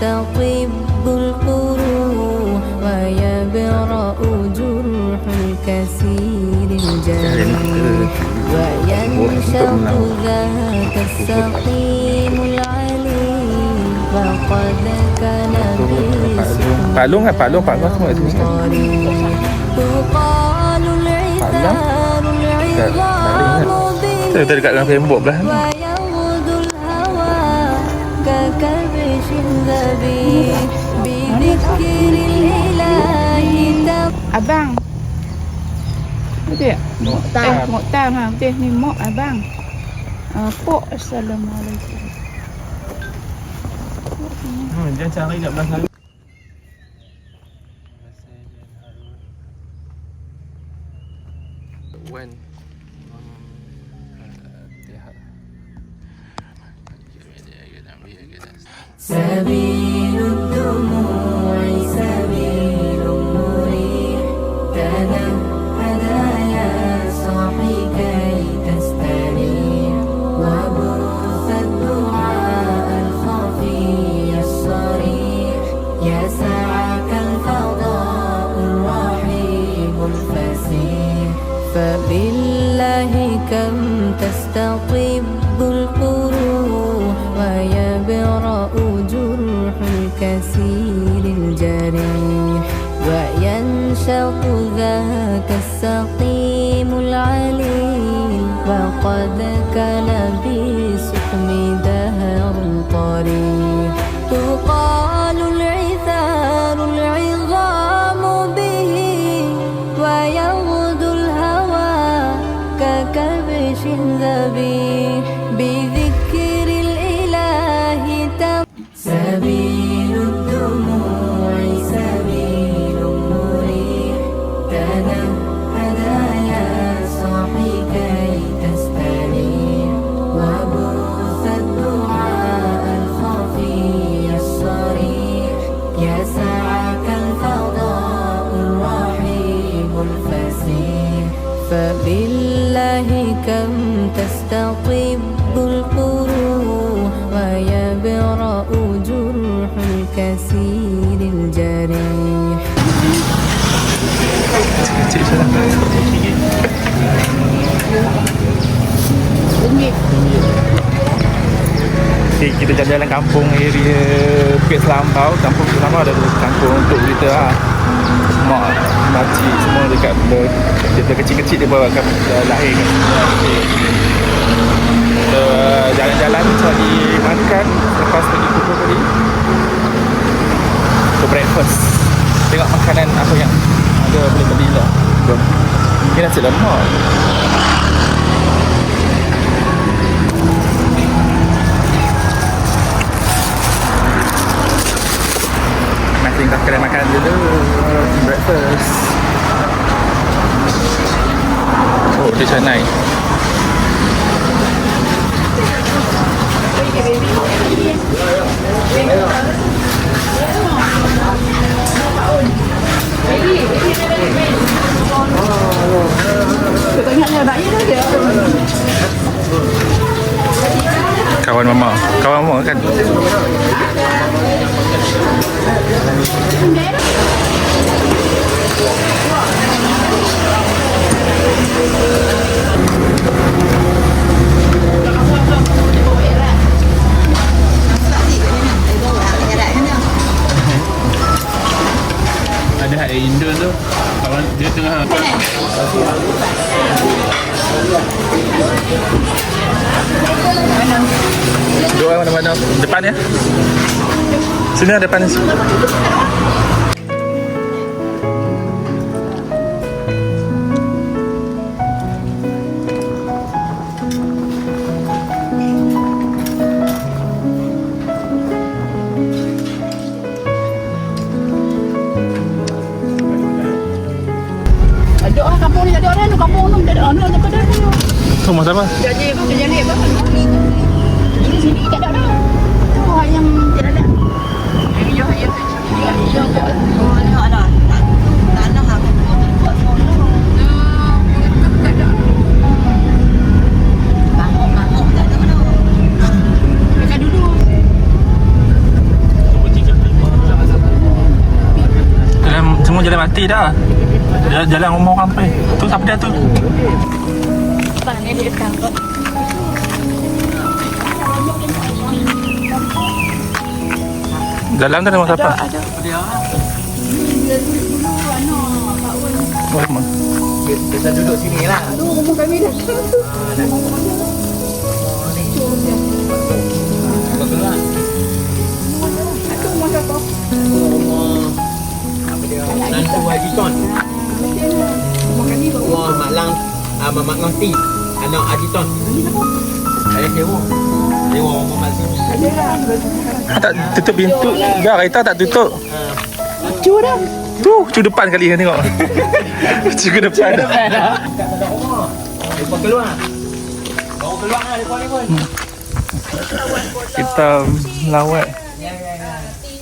تستطب القروح ويبرأ جرح الكسير الجريح وينشط ذاك السقيم العليم وقد كان Palung semua itu. تقال العثار العظام به Kita dekat dengan tembok belah ni. ويغد الهوى ككبش ذبيح بذكر الإله Abang. Betul tak? Mokhtar ha. Betul ni Mok abang. Pok Assalamualaikum. Dia cari kat belakang. When سبيل الدموع سبيل مريح تنهد يا صاحي كي تستريح وبث الدعاء الخفي الصريح يسعك الفضاء الرحيب الفسيح فبالله كم تستطب القروح ويبرأ جرح الكسير الجريح وينشط ذاك السقيم العليل وقد كان بسقم دهر طريح تقال العثار العظام به ويغدو الهوى ككبش ذبيح بذكر الإله سبيل الدموع سبيل مريح تنهد يا صاحي كي تستريح وبث الدعاء الخفي الصريح يسعك الفضاء الرحيب الفسيح فبالله كم تستطب القروح ويبرأ جرح الكسير الجريح kecil je lah. Okay, kita jalan-jalan kampung area Bukit Selambau. Kampung Selambau ada kampung untuk kita lah. Mak, makcik semua dekat dia kecil-kecil dia bawa kat lahir kat sini. Kita jalan-jalan cari makan lepas pergi pukul tadi untuk breakfast. Tengok makanan apa yang ada boleh beli lah. Ini nasi lemak. Masih kat kedai makan dulu. Breakfast. Oh, dia canai. Kawan mama kan? Ada air Indo tu kawan dia tengah Dua mana-mana. Depan ya. Sini ada depan. Ada orang kampung ni, ada orang tu kampung tu, ada orang tu kedai tu. Rumah siapa? Jadi apa? Di sini tak ada dah. Tu yang tidak ada. Ya. Oh, tengok dah. Tanah akan buat semua. Tak ada. Bangkok tak ada dah. Mereka duduk. semua jalan mati dah. Jalan rumah orang sampai. Tu siapa dia tu? Bang ni dia tangkap. Dalam tu ada rumah siapa? Ada. Oh, memang. Kita duduk sini lah. Rumah kami dah. Keluar. Itu rumah siapa? Rumah apa dia? Nantu Haji Ton. Rumah kami baru. Rumah Mak Lang, Mak Ngoti. Anak Haji Ton. Saya sewa. Sewa rumah mak sini. Ada lah. Tak tutup pintu. Dah kereta tak tutup. Cu dah. Tu, cu depan kali ni tengok. Cu ke depan. Tak ada rumah. Mereka keluar. Baru keluar lah mereka ni pun. Kita melawat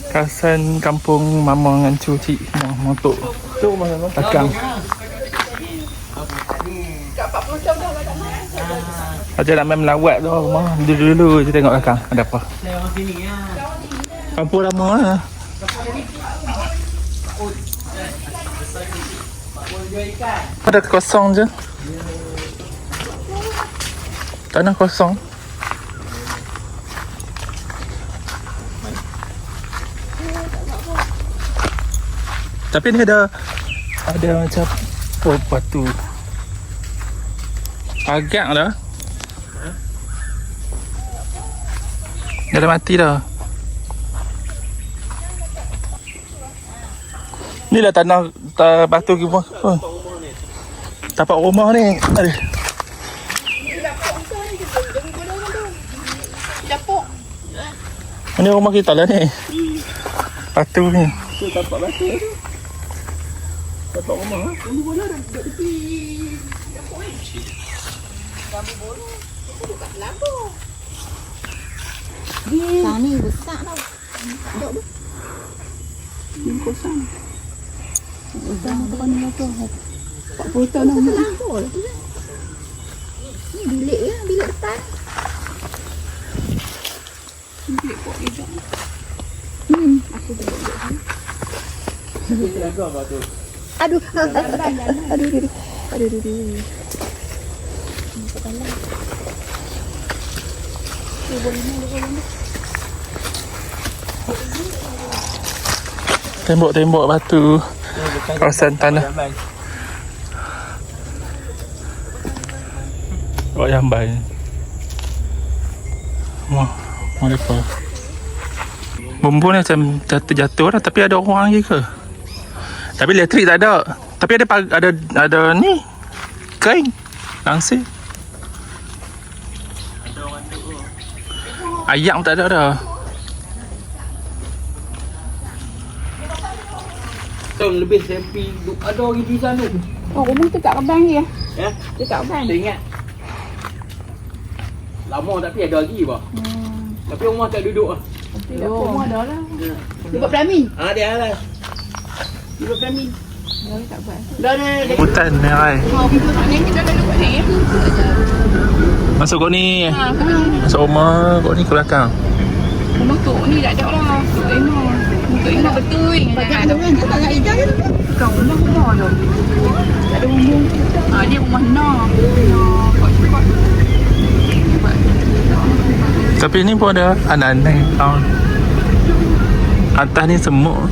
kawasan kampung Mama dengan cu cik motor. Tu rumah belakang. Macam nak main melawat tu rumah. Dulu-dulu je tengok belakang ada apa. Saya orang sini ya. Kampung lama lah. Ada kosong je. Tanah kosong. Tapi ni ada macam batu. Agak dah. Dah mati dah. Ni lah tanah batu kita. Oh. Tapak rumah ni. Aduh. Dapur. Ni rumah kita lah ni. Batu ni. Tu tapak batu tu. Tapak rumah. Gambar bola dah duduk tepi dapur ni. Gambar bola duduk kat lampu. Dia ni besar tau. Tak ada tu. Dia kosong. Besar depan ni tu. 40 tahun dah lampu lah tu. Ni bilik ya, bilik depan. Bilik pok hijau. Aku tengok dia. Aduh. Tembok-tembok batu. Kawasan tanah. Buat jambai. Wah, mereka. Bumbung ni macam jatuh dah, tapi ada orang lagi ke? Tapi elektrik tak ada. Tapi ada ni kain langsir. Ayam tak ada dah. Tahun lebih saya pergi ada orang di sana. Oh, rumah tu kat Kebang dia. Ya? Dia kat Kebang. Saya ingat. Lama tapi ada lagi bah. Tapi rumah tak duduk lah. Dia rumah dah lah. Dia buat pelamin. Dia lah. Dia buat pelamin. Dah kat Kebang. Dah. Hutan ni ai. Oh, pintu kat ni kita dah dekat ni. Masuk kau ni. Ha, Masuk rumah kau ni ke belakang. rumah tu ni tak ada lah. Tok Ina. Tok Ina betul. Bagian tu kan. Tak nak hijau je tu. Bukan rumah tu. Tak ada bumbung. Dia rumah Nah. Kat cepat. Tapi ni pun ada anak-anak tahun. Atas ni semut.